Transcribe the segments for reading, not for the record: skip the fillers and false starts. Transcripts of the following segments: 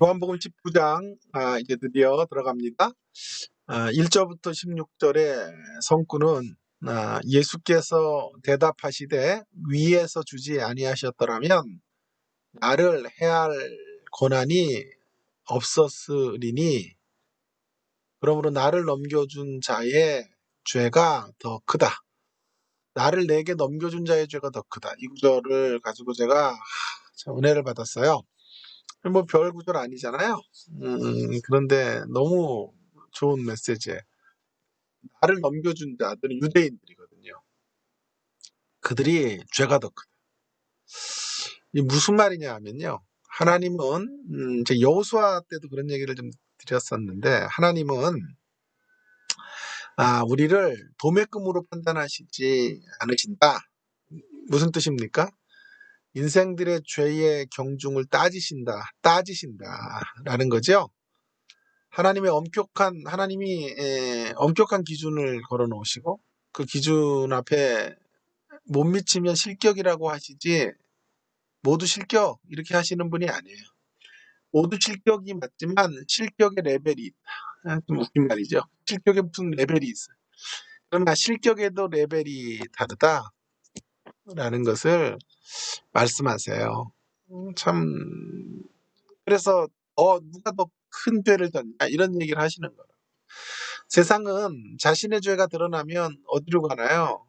요한복음 19장 이제 드디어 들어갑니다. 1절부터 16절에 성구는 예수께서 대답하시되 위에서 주지 아니하셨더라면 나를 해할 권한이 없었으리니 그러므로 나를 넘겨준 자의 죄가 더 크다. 나를 내게 넘겨준 자의 죄가 더 크다. 이 구절을 가지고 제가 참 은혜를 받았어요. 뭐 별 구절 아니잖아요. 그런데 너무 좋은 메시지예요. 나를 넘겨준 자들은 유대인들이거든요. 그들이 죄가 더 크다. 이 무슨 말이냐 하면요. 하나님은 제 여호수아 때도 그런 얘기를 좀 드렸었는데 하나님은 우리를 도매금으로 판단하시지 않으신다. 무슨 뜻입니까? 인생들의 죄의 경중을 따지신다라는 거죠. 하나님이 엄격한 기준을 걸어 놓으시고 그 기준 앞에 못 미치면 실격이라고 하시지 모두 실격 이렇게 하시는 분이 아니에요. 모두 실격이 맞지만 실격의 레벨이 있다. 좀 웃긴 말이죠. 실격에 무슨 레벨이 있어요. 그러나 실격에도 레벨이 다르다라는 것을 말씀하세요. 참 그래서 누가 더 큰 죄를 졌냐 이런 얘기를 하시는 거예요. 세상은 자신의 죄가 드러나면 어디로 가나요?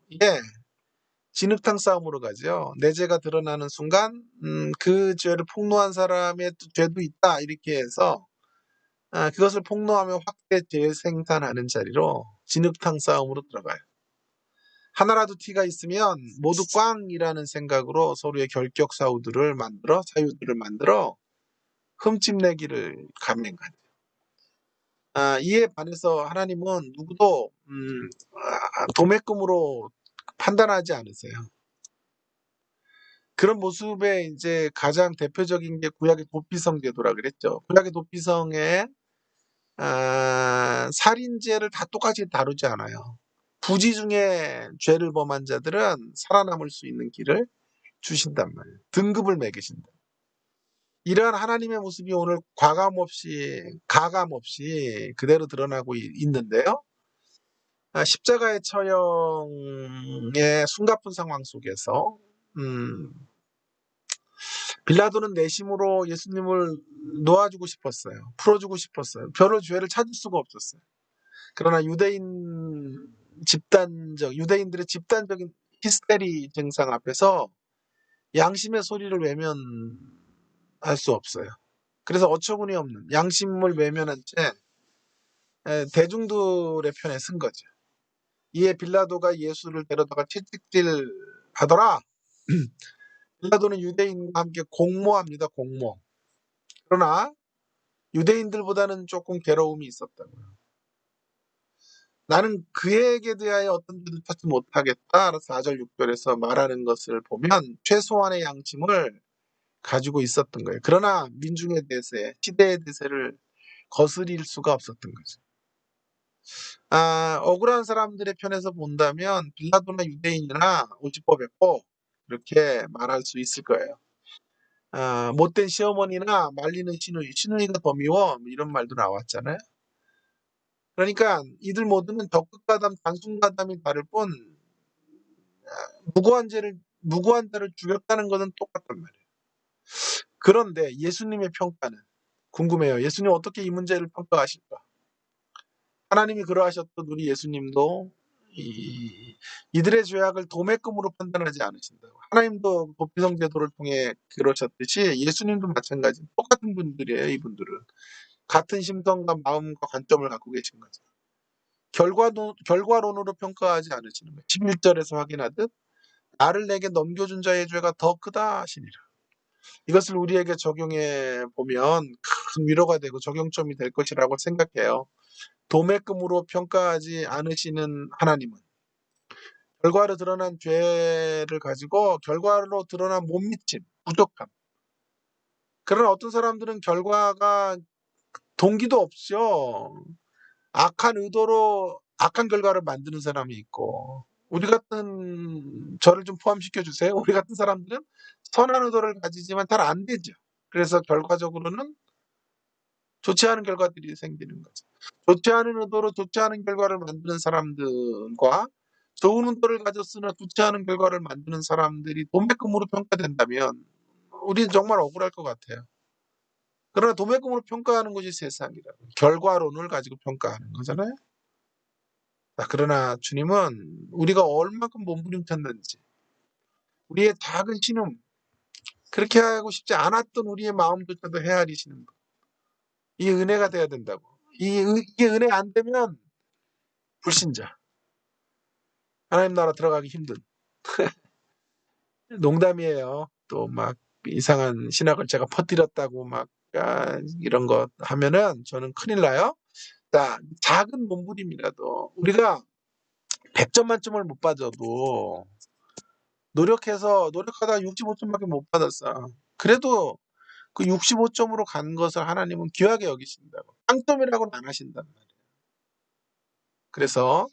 진흙탕 싸움으로 가죠. 내 죄가 드러나는 순간 그 죄를 폭로한 사람의 죄도 있다 이렇게 해서 그것을 폭로하며 확대 재생산하는 자리로 진흙탕 싸움으로 들어가요. 하나라도 티가 있으면 모두 꽝이라는 생각으로 서로의 사유들을 만들어 흠집내기를 감행하죠. 이에 반해서 하나님은 누구도 도매금으로 판단하지 않으세요. 그런 모습에 이제 가장 대표적인 게 구약의 도피성 제도라 그랬죠. 구약의 도피성에 살인죄를 다 똑같이 다루지 않아요. 부지 중에 죄를 범한 자들은 살아남을 수 있는 길을 주신단 말이에요. 등급을 매기신다. 이러한 하나님의 모습이 오늘 가감 없이 그대로 드러나고 있는데요. 십자가의 처형의 숨가쁜 상황 속에서 빌라도는 내심으로 예수님을 놓아주고 싶었어요. 풀어주고 싶었어요. 별로 죄를 찾을 수가 없었어요. 그러나 유대인들의 집단적인 히스테리 증상 앞에서 양심의 소리를 외면할 수 없어요. 그래서 어처구니 없는 양심을 외면한 채 대중들의 편에 쓴 거죠. 이에 빌라도가 예수를 데려다가 채찍질 하더라. 빌라도는 유대인과 함께 공모합니다. 공모. 그러나 유대인들보다는 조금 괴로움이 있었다고요. 나는 그에게 대하여 어떤 죄도 찾지 못하겠다. 4절 6절에서 말하는 것을 보면 최소한의 양심을 가지고 있었던 거예요. 그러나 민중의 대세, 시대의 대세를 거스릴 수가 없었던 거죠. 억울한 사람들의 편에서 본다면 빌라도나 유대인이나 오지법했고 이렇게 말할 수 있을 거예요. 못된 시어머니나 말리는 시누이가 더 미워 이런 말도 나왔잖아요. 그러니까 이들 모두는 적극가담 단순가담이 다를 뿐 무고한 자를 죽였다는 것은 똑같단 말이에요. 그런데 예수님의 평가는 궁금해요. 예수님 어떻게 이 문제를 평가하실까? 하나님이 그러하셨던 우리 예수님도 이들의 죄악을 도매금으로 판단하지 않으신다고. 하나님도 도피성 제도를 통해 그러셨듯이 예수님도 마찬가지. 똑같은 분들이에요. 이분들은. 같은 심성과 마음과 관점을 갖고 계신 거죠. 결과론으로 평가하지 않으시는 거예요. 11절에서 확인하듯 나를 내게 넘겨준 자의 죄가 더 크다 하시니라. 이것을 우리에게 적용해 보면 큰 위로가 되고 적용점이 될 것이라고 생각해요. 도매금으로 평가하지 않으시는 하나님은 결과로 드러난 죄를 가지고 결과로 드러난 못미침, 부족함. 그러나 어떤 사람들은 결과가 동기도 없죠. 악한 의도로 악한 결과를 만드는 사람이 있고, 우리 같은 저를 좀 포함시켜 주세요. 우리 같은 사람들은 선한 의도를 가지지만 잘 안 되죠. 그래서 결과적으로는 좋지 않은 결과들이 생기는 거죠. 좋지 않은 의도로 좋지 않은 결과를 만드는 사람들과 좋은 의도를 가졌으나 좋지 않은 결과를 만드는 사람들이 도매금으로 평가된다면 우리는 정말 억울할 것 같아요. 그러나 도매금으로 평가하는 것이 세상이라고. 결과론을 가지고 평가하는 거잖아요. 그러나 주님은 우리가 얼마큼 몸부림쳤는지, 우리의 작은 신음, 그렇게 하고 싶지 않았던 우리의 마음조차도 헤아리시는 분. 이 은혜가 돼야 된다고. 이게 은혜 안 되면 불신자. 하나님 나라 들어가기 힘든. 농담이에요. 또 막 이상한 신학을 제가 퍼뜨렸다고 막 이런 거 하면은 저는 큰일 나요. 자, 작은 몸부림이라도 우리가 100점 만점을 못 받아도 노력하다 65점밖에 못 받았어. 그래도 그 65점으로 간 것을 하나님은 귀하게 여기신다고. 빵점이라고는 안 하신단 말이에요. 그래서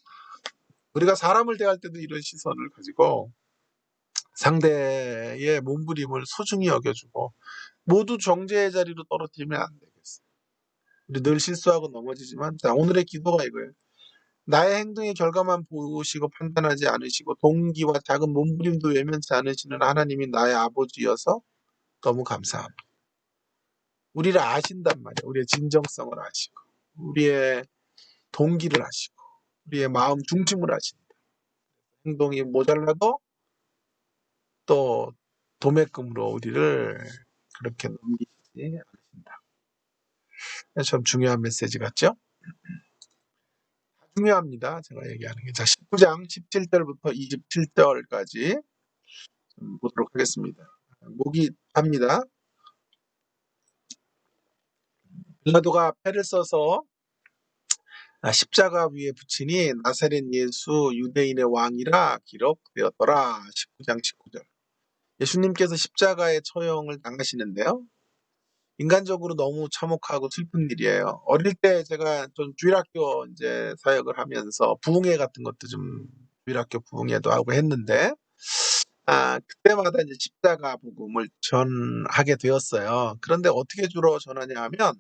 우리가 사람을 대할 때도 이런 시선을 가지고 상대의 몸부림을 소중히 여겨주고 모두 정죄의 자리로 떨어뜨리면 안 되겠어요. 우리 늘 실수하고 넘어지지만, 자, 오늘의 기도가 이거예요. 나의 행동의 결과만 보시고 판단하지 않으시고 동기와 작은 몸부림도 외면치 않으시는 하나님이 나의 아버지여서 너무 감사합니다. 우리를 아신단 말이에요. 우리의 진정성을 아시고 우리의 동기를 아시고 우리의 마음 중심을 아신다. 행동이 모자라도 또 도매금으로 우리를 그렇게 넘기지 않으신다. 참 중요한 메시지 같죠? 중요합니다. 제가 얘기하는 게. 자, 19장 17절부터 27절까지 보도록 하겠습니다. 목이 합니다. 빌라도가 패를 써서 십자가 위에 붙이니 나사렛 예수 유대인의 왕이라 기록되었더라. 19장 19절. 예수님께서 십자가의 처형을 당하시는데요. 인간적으로 너무 참혹하고 슬픈 일이에요. 어릴 때 제가 좀 주일학교 이제 사역을 하면서 부흥회 같은 것도 좀 주일학교 부흥회도 하고 했는데, 그때마다 이제 십자가 복음을 전하게 되었어요. 그런데 어떻게 주로 전하냐 하면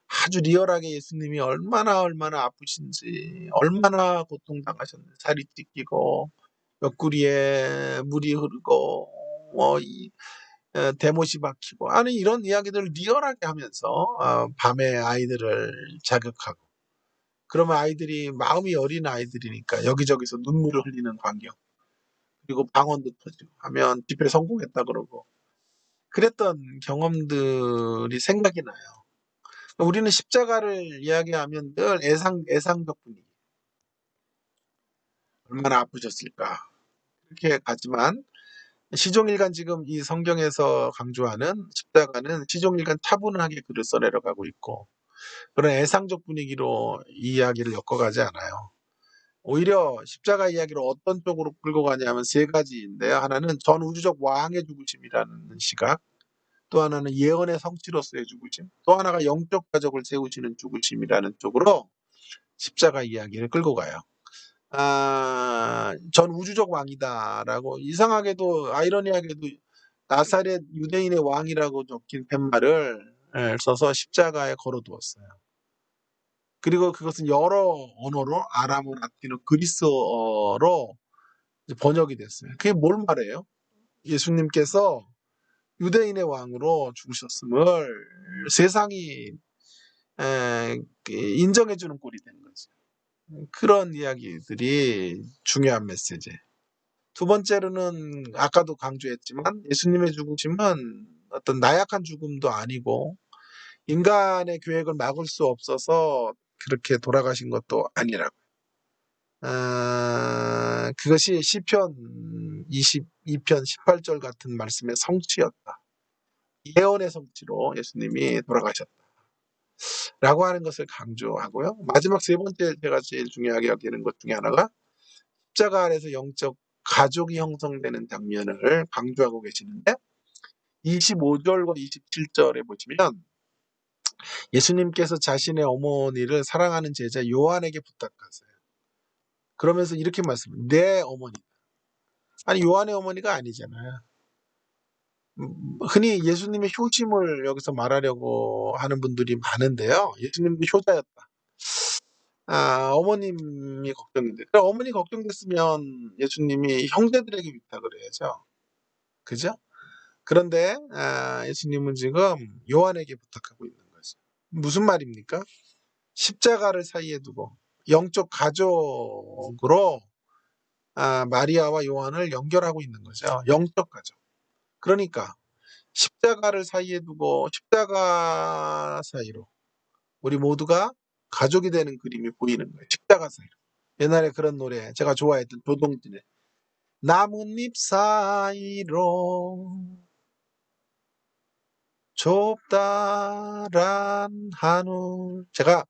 아주 리얼하게 예수님이 얼마나 아프신지, 얼마나 고통당하셨는지, 살이 찢기고 옆구리에 물이 흐르고 대못이 박히고 이런 이야기들을 리얼하게 하면서 밤에 아이들을 자극하고, 그러면 아이들이 마음이 여린 아이들이니까 여기저기서 눈물을 흘리는 광경, 그리고 방언도 터지고 하면 집회 성공했다 그러고 그랬던 경험들이 생각이 나요. 우리는 십자가를 이야기하면 늘 애상적 분위기. 얼마나 아프셨을까. 그렇게 가지만 시종일관 지금 이 성경에서 강조하는 십자가는 시종일관 차분하게 글을 써내려가고 있고 그런 애상적 분위기로 이 이야기를 엮어가지 않아요. 오히려 십자가 이야기를 어떤 쪽으로 끌고 가냐면 세 가지인데요. 하나는 전 우주적 왕의 죽으심이라는 시각, 또 하나는 예언의 성취로서의 죽으심, 또 하나가 영적 가족을 세우시는 죽으심이라는 쪽으로 십자가 이야기를 끌고 가요. 전 우주적 왕이다라고, 이상하게도 아이러니하게도 나사렛 유대인의 왕이라고 적힌 팻말을 써서 십자가에 걸어두었어요. 그리고 그것은 여러 언어로 아람어, 라틴어, 그리스어로 번역이 됐어요. 그게 뭘 말해요? 예수님께서 유대인의 왕으로 죽으셨음을 세상이 인정해주는 꼴이 된 거죠. 그런 이야기들이 중요한 메시지. 두 번째로는 아까도 강조했지만 예수님의 죽으심은 어떤 나약한 죽음도 아니고 인간의 계획을 막을 수 없어서 그렇게 돌아가신 것도 아니라고. 그것이 시편 22편 18절 같은 말씀의 성취였다. 예언의 성취로 예수님이 돌아가셨다. 라고 하는 것을 강조하고요. 마지막 세 번째 제가 제일 중요하게 여기는 것 중에 하나가 십자가 아래서 영적 가족이 형성되는 장면을 강조하고 계시는데 25절과 27절에 보시면 예수님께서 자신의 어머니를 사랑하는 제자 요한에게 부탁하세요. 그러면서 이렇게 말씀해요. 내 어머니. 아니 요한의 어머니가 아니잖아요. 흔히 예수님의 효심을 여기서 말하려고 하는 분들이 많은데요. 예수님도 효자였다. 어머님이 걱정인데. 그럼 어머니 걱정됐으면 예수님이 형제들에게 부탁을 해야죠. 그죠? 그런데 예수님은 지금 요한에게 부탁하고 있는 거죠. 무슨 말입니까? 십자가를 사이에 두고 영적 가족으로 마리아와 요한을 연결하고 있는 거죠. 영적 가족. 그러니까 십자가를 사이에 두고 십자가 사이로 우리 모두가 가족이 되는 그림이 보이는 거예요. 십자가 사이로. 옛날에 그런 노래 제가 좋아했던 조동진의 나뭇잎 사이로 좁다란 하늘. 제가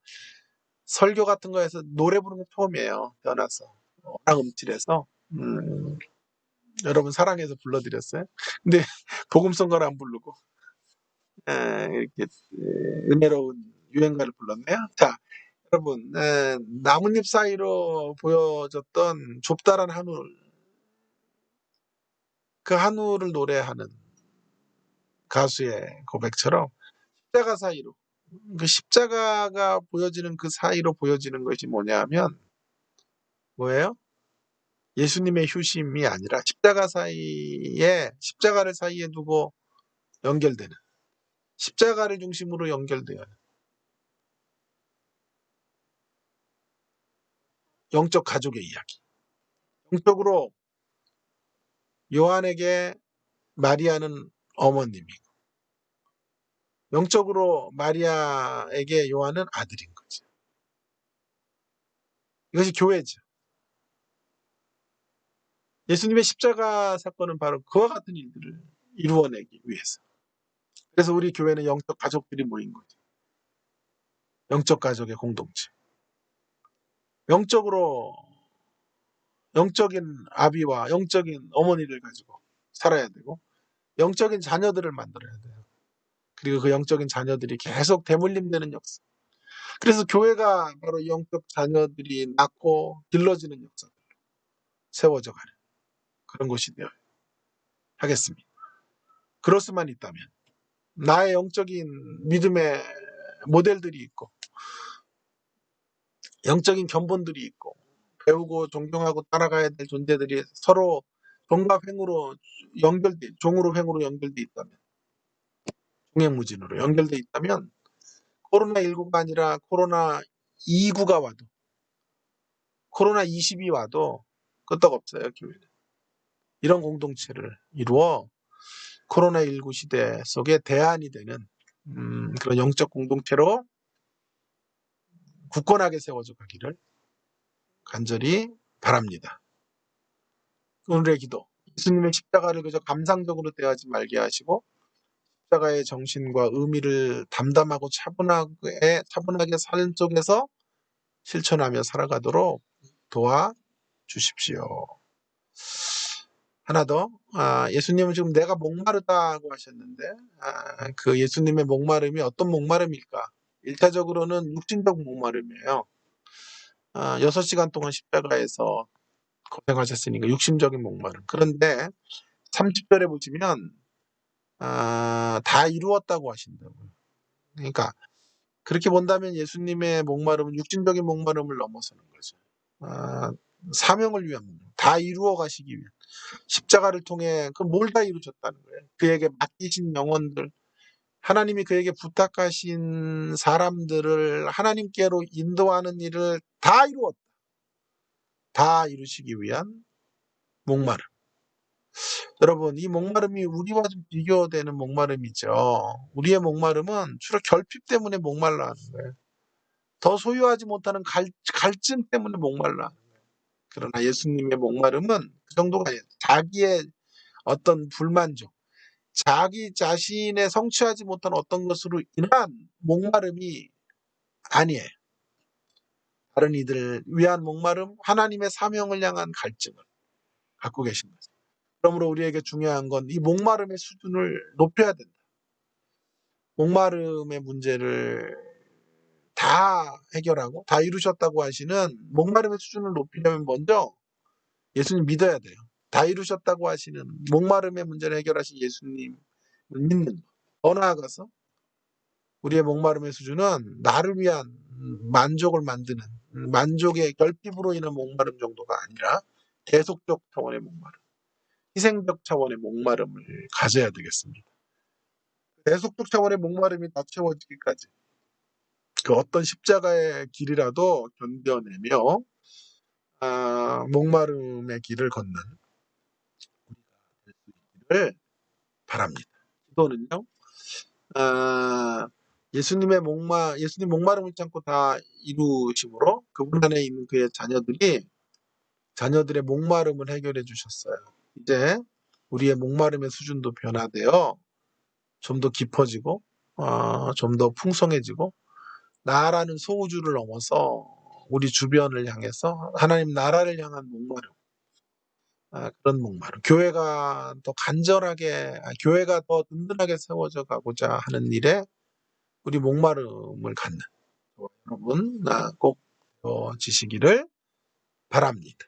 설교 같은 거에서 노래 부르는 게 처음이에요. 태어나서. 워낙 음질해서. 여러분 사랑해서 불러드렸어요. 근데 복음성가를 안 부르고 이렇게 은혜로운 유행가를 불렀네요. 자, 여러분 나뭇잎 사이로 보여졌던 좁다란 하늘, 그 하늘을 노래하는 가수의 고백처럼 십자가 사이로, 그 십자가가 보여지는 그 사이로 보여지는 것이 뭐냐면 뭐예요? 예수님의 휴심이 아니라 십자가를 사이에 두고 연결되는, 십자가를 중심으로 연결되어요. 영적 가족의 이야기. 영적으로 요한에게 마리아는 어머님이고, 영적으로 마리아에게 요한은 아들인 거죠. 이것이 교회죠. 예수님의 십자가 사건은 바로 그와 같은 일들을 이루어내기 위해서. 그래서 우리 교회는 영적 가족들이 모인 거죠. 영적 가족의 공동체. 영적인 아비와 영적인 어머니를 가지고 살아야 되고, 영적인 자녀들을 만들어야 돼요. 그리고 그 영적인 자녀들이 계속 대물림되는 역사. 그래서 교회가 바로 영적 자녀들이 낳고 길러지는 역사로 세워져 가는 그런 곳이 되어야 하겠습니다. 그럴 수만 있다면 나의 영적인 믿음의 모델들이 있고 영적인 견본들이 있고 배우고 존경하고 따라가야 될 존재들이 서로 종과 횡으로 종으로 횡으로 연결돼 있다면, 종횡무진으로 연결돼 있다면 코로나19가 아니라 코로나29가 와도 코로나20이 와도 끄떡없어요. 교회는 이런 공동체를 이루어 코로나19 시대 속에 대안이 되는 그런 영적 공동체로 굳건하게 세워져 가기를 간절히 바랍니다. 오늘의 기도, 예수님의 십자가를 그저 감상적으로 대하지 말게 하시고 십자가의 정신과 의미를 담담하고 차분하게 삶 속에서 실천하며 살아가도록 도와주십시오. 하나 더, 예수님은 지금 내가 목마르다고 하셨는데 그 예수님의 목마름이 어떤 목마름일까? 1차적으로는 육신적 목마름이에요. 6시간 동안 십자가에서 고생하셨으니까 육신적인 목마름. 그런데 30절에 보시면 다 이루었다고 하신다고요. 그러니까 그렇게 본다면 예수님의 목마름은 육신적인 목마름을 넘어서는 거죠. 사명을 위한 목마름, 다 이루어 가시기 위한 십자가를 통해 그 뭘 다 이루셨다는 거예요. 그에게 맡기신 영혼들, 하나님이 그에게 부탁하신 사람들을 하나님께로 인도하는 일을 다 이루었다. 다 이루시기 위한 목마름. 여러분, 이 목마름이 우리와 좀 비교되는 목마름이죠. 우리의 목마름은 주로 결핍 때문에 목말라 하는 거예요. 더 소유하지 못하는 갈증 때문에 목말라 하는 거예요. 그러나 예수님의 목마름은 그 정도가 아니에요. 자기의 어떤 불만족, 자기 자신의 성취하지 못한 어떤 것으로 인한 목마름이 아니에요. 다른 이들을 위한 목마름, 하나님의 사명을 향한 갈증을 갖고 계신 거죠. 그러므로 우리에게 중요한 건 이 목마름의 수준을 높여야 된다. 목마름의 문제를 다 해결하고 다 이루셨다고 하시는 목마름의 수준을 높이려면 먼저 예수님 믿어야 돼요. 다 이루셨다고 하시는 목마름의 문제를 해결하신 예수님 믿는 거. 더 나아가서 우리의 목마름의 수준은 나를 위한 만족을 만드는 만족의 결핍으로 인한 목마름 정도가 아니라 계속적 차원의 목마름, 희생적 차원의 목마름을 가져야 되겠습니다. 계속적 차원의 목마름이 다 채워지기까지 그 어떤 십자가의 길이라도 견뎌내며 목마름의 길을 걷는 될 수 있기를 바랍니다. 기도는요. 예수님 목마름을 참고 다 이루심으로 그분 안에 있는 그의 자녀들의 목마름을 해결해 주셨어요. 이제 우리의 목마름의 수준도 변화되어 좀 더 깊어지고 좀 더 풍성해지고 나라는 소우주를 넘어서 우리 주변을 향해서 하나님 나라를 향한 목마름, 그런 목마름. 교회가 더 간절하게, 교회가 더 든든하게 세워져 가고자 하는 일에 우리 목마름을 갖는 저와 여러분 꼭 지시기를 바랍니다.